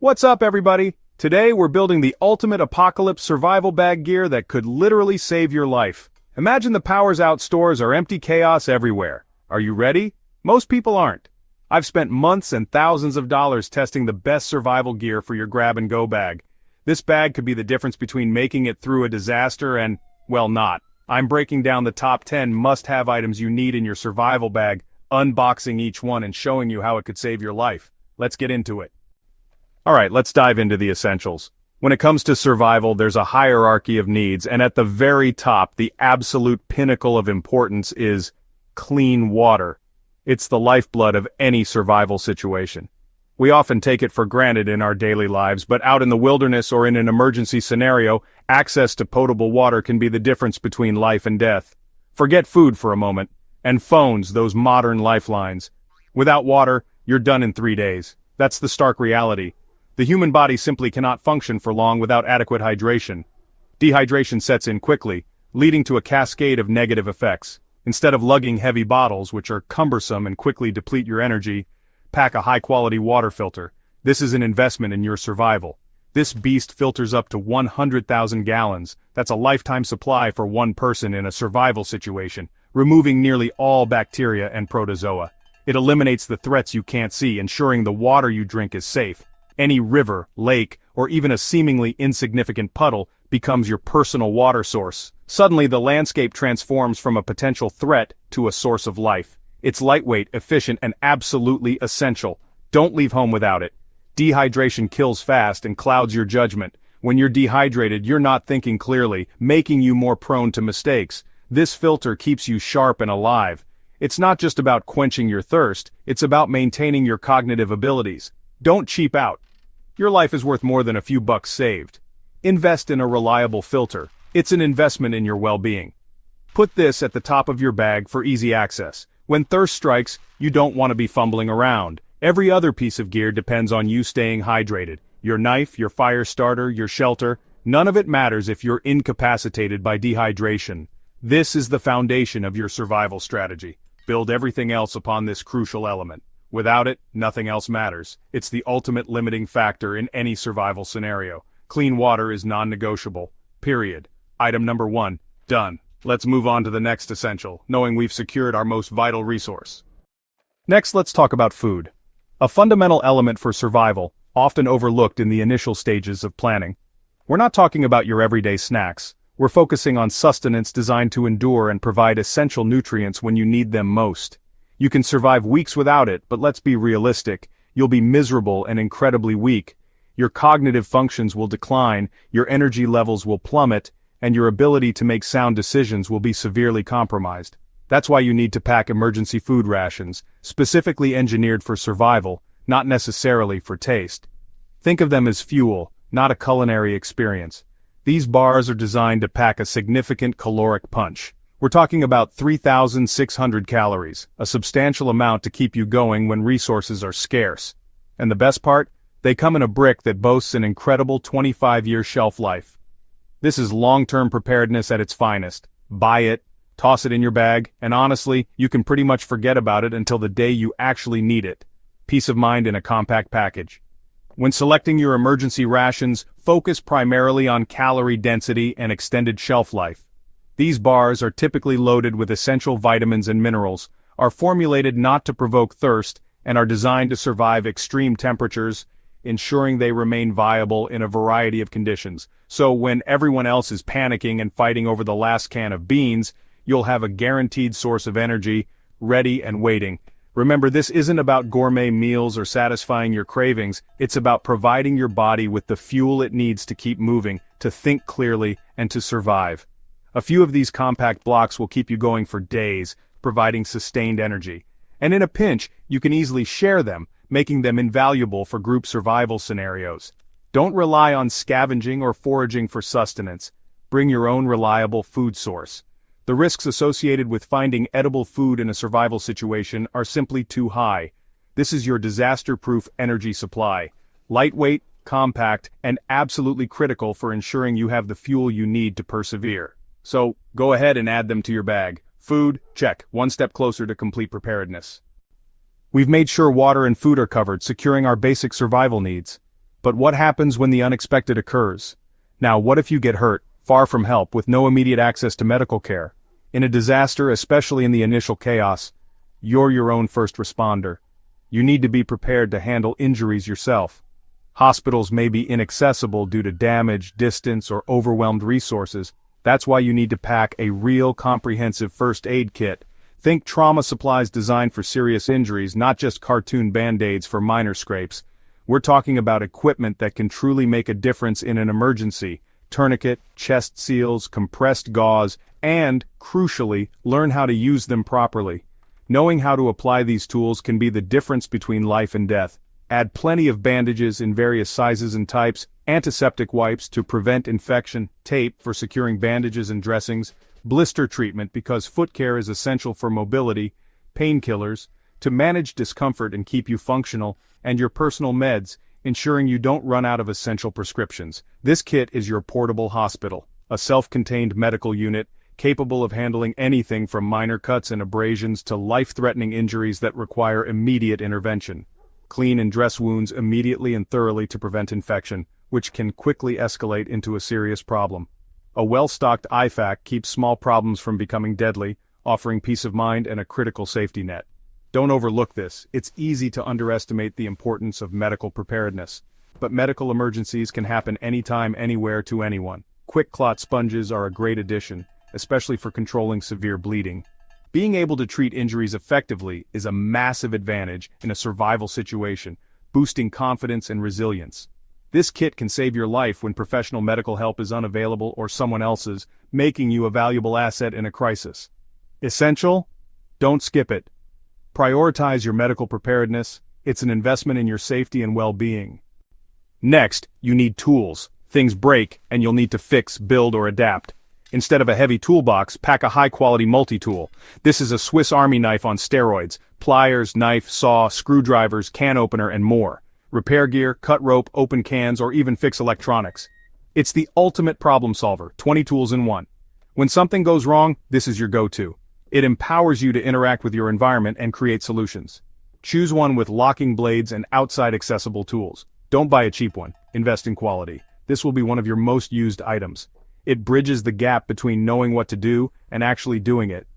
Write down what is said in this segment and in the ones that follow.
What's up, everybody? Today we're building the ultimate apocalypse survival bag gear that could literally save your life. Imagine the powers out stores are empty chaos everywhere. Are you ready? Most people aren't. I've spent months and thousands of dollars testing the best survival gear for your grab-and-go bag. This bag could be the difference between making it through a disaster and, well, not. I'm breaking down the top 10 must-have items you need in your survival bag, unboxing each one and showing you how it could save your life. Let's get into it. Alright, let's dive into the essentials. When it comes to survival, there's a hierarchy of needs, and at the very top, the absolute pinnacle of importance is clean water. It's the lifeblood of any survival situation. We often take it for granted in our daily lives, but out in the wilderness or in an emergency scenario, access to potable water can be the difference between life and death. Forget food for a moment, and phones, those modern lifelines. Without water, you're done in 3 days. That's the stark reality. The human body simply cannot function for long without adequate hydration. Dehydration sets in quickly, leading to a cascade of negative effects. Instead of lugging heavy bottles, which are cumbersome and quickly deplete your energy, pack a high-quality water filter. This is an investment in your survival. This beast filters up to 100,000 gallons. That's a lifetime supply for one person in a survival situation, removing nearly all bacteria and protozoa. It eliminates the threats you can't see, ensuring the water you drink is safe. Any river, lake, or even a seemingly insignificant puddle becomes your personal water source. Suddenly the landscape transforms from a potential threat to a source of life. It's lightweight, efficient, and absolutely essential. Don't leave home without it. Dehydration kills fast and clouds your judgment. When you're dehydrated, you're not thinking clearly, making you more prone to mistakes. This filter keeps you sharp and alive. It's not just about quenching your thirst, it's about maintaining your cognitive abilities. Don't cheap out. Your life is worth more than a few bucks saved. Invest in a reliable filter. It's an investment in your well-being. Put this at the top of your bag for easy access. When thirst strikes, you don't want to be fumbling around. Every other piece of gear depends on you staying hydrated. Your knife, your fire starter, your shelter, none of it matters if you're incapacitated by dehydration. This is the foundation of your survival strategy. Build everything else upon this crucial element. Without it, nothing else matters. It's the ultimate limiting factor in any survival scenario. Clean water is non-negotiable. Period. Item number 1, done. Let's move on to the next essential, knowing we've secured our most vital resource. Next, let's talk about food. A fundamental element for survival, often overlooked in the initial stages of planning. We're not talking about your everyday snacks. We're focusing on sustenance designed to endure and provide essential nutrients when you need them most. You can survive weeks without it, but let's be realistic. You'll be miserable and incredibly weak. Your cognitive functions will decline, your energy levels will plummet, and your ability to make sound decisions will be severely compromised. That's why you need to pack emergency food rations, specifically engineered for survival, not necessarily for taste. Think of them as fuel, not a culinary experience. These bars are designed to pack a significant caloric punch. We're talking about 3,600 calories, a substantial amount to keep you going when resources are scarce. And the best part? They come in a brick that boasts an incredible 25-year shelf life. This is long-term preparedness at its finest. Buy it, toss it in your bag, and honestly, you can pretty much forget about it until the day you actually need it. Peace of mind in a compact package. When selecting your emergency rations, focus primarily on calorie density and extended shelf life. These bars are typically loaded with essential vitamins and minerals, are formulated not to provoke thirst, and are designed to survive extreme temperatures, ensuring they remain viable in a variety of conditions. So when everyone else is panicking and fighting over the last can of beans, you'll have a guaranteed source of energy, ready and waiting. Remember, this isn't about gourmet meals or satisfying your cravings, it's about providing your body with the fuel it needs to keep moving, to think clearly, and to survive. A few of these compact blocks will keep you going for days, providing sustained energy. And in a pinch, you can easily share them, making them invaluable for group survival scenarios. Don't rely on scavenging or foraging for sustenance. Bring your own reliable food source. The risks associated with finding edible food in a survival situation are simply too high. This is your disaster-proof energy supply. Lightweight, compact, and absolutely critical for ensuring you have the fuel you need to persevere. So, go ahead and add them to your bag. Food, check, one step closer to complete preparedness. We've made sure water and food are covered, securing our basic survival needs. But what happens when the unexpected occurs? Now, what if you get hurt, far from help, with no immediate access to medical care? In a disaster, especially in the initial chaos, you're your own first responder. You need to be prepared to handle injuries yourself. Hospitals may be inaccessible due to damage, distance, or overwhelmed resources. That's why you need to pack a real comprehensive first aid kit. Think trauma supplies designed for serious injuries, not just cartoon band-aids for minor scrapes. We're talking about equipment that can truly make a difference in an emergency. Tourniquet, chest seals, compressed gauze, and, crucially, learn how to use them properly. Knowing how to apply these tools can be the difference between life and death. Add plenty of bandages in various sizes and types, antiseptic wipes to prevent infection, tape for securing bandages and dressings, blister treatment because foot care is essential for mobility, painkillers, to manage discomfort and keep you functional, and your personal meds, ensuring you don't run out of essential prescriptions. This kit is your portable hospital, a self-contained medical unit, capable of handling anything from minor cuts and abrasions to life-threatening injuries that require immediate intervention. Clean and dress wounds immediately and thoroughly to prevent infection, which can quickly escalate into a serious problem. A well-stocked IFAC keeps small problems from becoming deadly, offering peace of mind and a critical safety net. Don't overlook this. It's easy to underestimate the importance of medical preparedness. But medical emergencies can happen anytime, anywhere to anyone. Quick clot sponges are a great addition, especially for controlling severe bleeding. Being able to treat injuries effectively is a massive advantage in a survival situation, boosting confidence and resilience. This kit can save your life when professional medical help is unavailable or someone else's, making you a valuable asset in a crisis. Essential? Don't skip it. Prioritize your medical preparedness. It's an investment in your safety and well-being. Next, you need tools. Things break, and you'll need to fix, build, or adapt. Instead of a heavy toolbox, pack a high-quality multi-tool. This is a Swiss Army knife on steroids. Pliers, knife, saw, screwdrivers, can opener, and more. Repair gear, cut rope, open cans, or even fix electronics. It's the ultimate problem solver, 20 tools in one. When something goes wrong, this is your go-to. It empowers you to interact with your environment and create solutions. Choose one with locking blades and outside accessible tools. Don't buy a cheap one. Invest in quality. This will be one of your most used items. It bridges the gap between knowing what to do and actually doing it.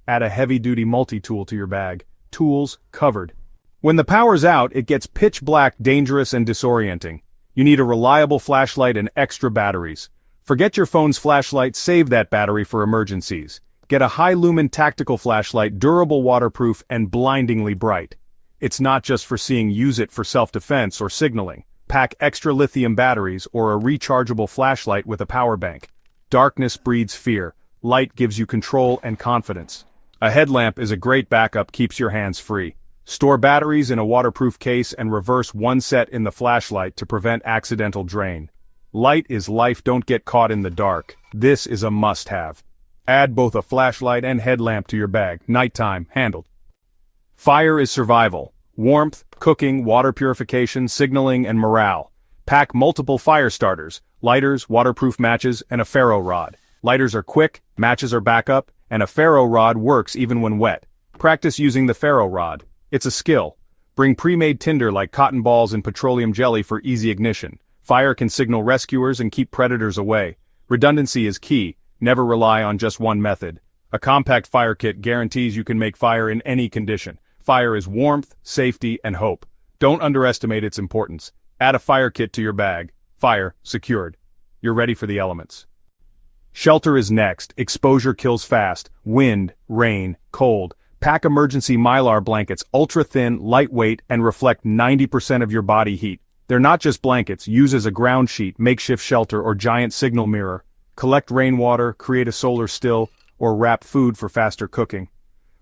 Add a heavy-duty multi-tool to your bag. Tools covered. When the power's out, it gets pitch black, dangerous, and disorienting. You need a reliable flashlight and extra batteries. Forget your phone's flashlight, save that battery for emergencies. Get a high-lumen tactical flashlight, durable, waterproof, and blindingly bright. It's not just for seeing, use it for self-defense or signaling. Pack extra lithium batteries or a rechargeable flashlight with a power bank. Darkness breeds fear. Light gives you control and confidence. A headlamp is a great backup, keeps your hands free. Store batteries in a waterproof case and reverse one set in the flashlight to prevent accidental drain. Light is life, don't get caught in the dark. This is a must-have. Add both a flashlight and headlamp to your bag. Nighttime, handled. Fire is survival. Warmth, cooking, water purification, signaling, and morale. Pack multiple fire starters, lighters, waterproof matches, and a ferro rod. Lighters are quick, matches are backup, and a ferro rod works even when wet. Practice using the ferro rod. It's a skill. Bring pre-made tinder like cotton balls and petroleum jelly for easy ignition. Fire can signal rescuers and keep predators away. Redundancy is key. Never rely on just one method. A compact fire kit guarantees you can make fire in any condition. Fire is warmth, safety, and hope. Don't underestimate its importance. Add a fire kit to your bag. Fire, secured. You're ready for the elements. Shelter is next. Exposure kills fast. Wind, rain, cold. Pack emergency Mylar blankets, ultra-thin, lightweight, and reflect 90% of your body heat. They're not just blankets. Use as a ground sheet, makeshift shelter, or giant signal mirror. Collect rainwater, create a solar still, or wrap food for faster cooking.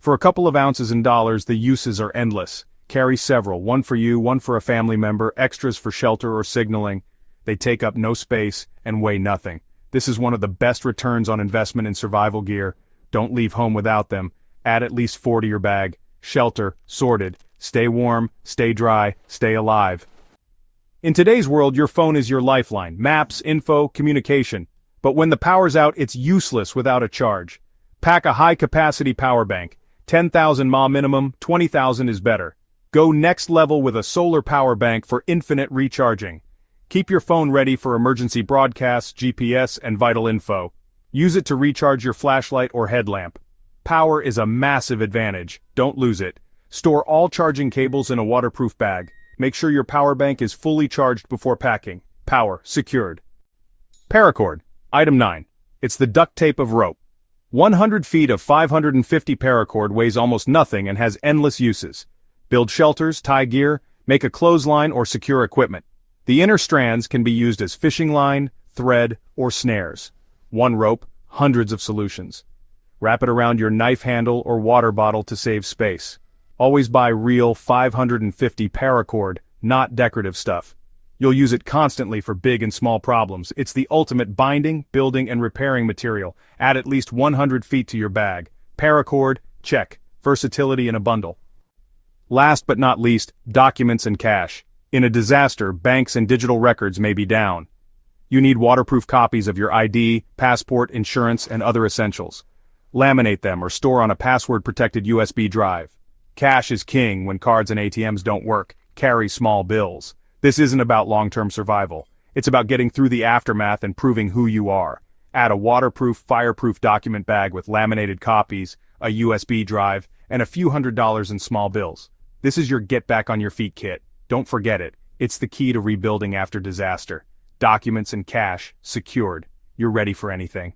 For a couple of ounces in dollars, the uses are endless. Carry several, one for you, one for a family member, extras for shelter or signaling. They take up no space and weigh nothing. This is one of the best returns on investment in survival gear. Don't leave home without them. Add at least 4 to your bag. Shelter, sorted. Stay warm, stay dry, stay alive. In today's world, your phone is your lifeline. Maps, info, communication. But when the power's out, it's useless without a charge. Pack a high-capacity power bank. 10,000 mAh minimum, 20,000 is better. Go next level with a solar power bank for infinite recharging. Keep your phone ready for emergency broadcasts, GPS, and vital info. Use it to recharge your flashlight or headlamp. Power is a massive advantage, don't lose it. Store all charging cables in a waterproof bag. Make sure your power bank is fully charged before packing. Power secured. Paracord. Item 9. It's the duct tape of rope. 100 feet of 550 paracord weighs almost nothing and has endless uses. Build shelters, tie gear, make a clothesline or secure equipment. The inner strands can be used as fishing line, thread, or snares. One rope, hundreds of solutions. Wrap it around your knife handle or water bottle to save space. Always buy real 550 paracord, not decorative stuff. You'll use it constantly for big and small problems. It's the ultimate binding, building, and repairing material. Add at least 100 feet to your bag. Paracord, check. Versatility in a bundle. Last but not least, documents and cash. In a disaster, banks and digital records may be down. You need waterproof copies of your ID, passport, insurance, and other essentials. Laminate them or store on a password-protected USB drive. Cash is king when cards and ATMs don't work. Carry small bills. This isn't about long-term survival. It's about getting through the aftermath and proving who you are. Add a waterproof, fireproof document bag with laminated copies, a USB drive, and a few $100s in small bills. This is your get-back-on-your-feet kit. Don't forget it. It's the key to rebuilding after disaster. Documents and cash, secured. You're ready for anything.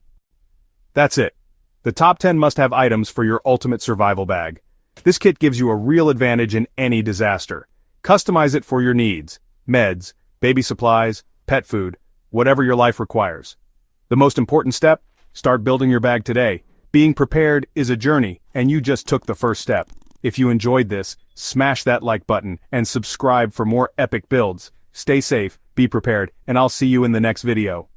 That's it. The top 10 must-have items for your ultimate survival bag. This kit gives you a real advantage in any disaster. Customize it for your needs. Meds, baby supplies, pet food, whatever your life requires. The most important step? Start building your bag today. Being prepared is a journey, and you just took the first step. If you enjoyed this, smash that like button and subscribe for more epic builds. Stay safe, be prepared, and I'll see you in the next video.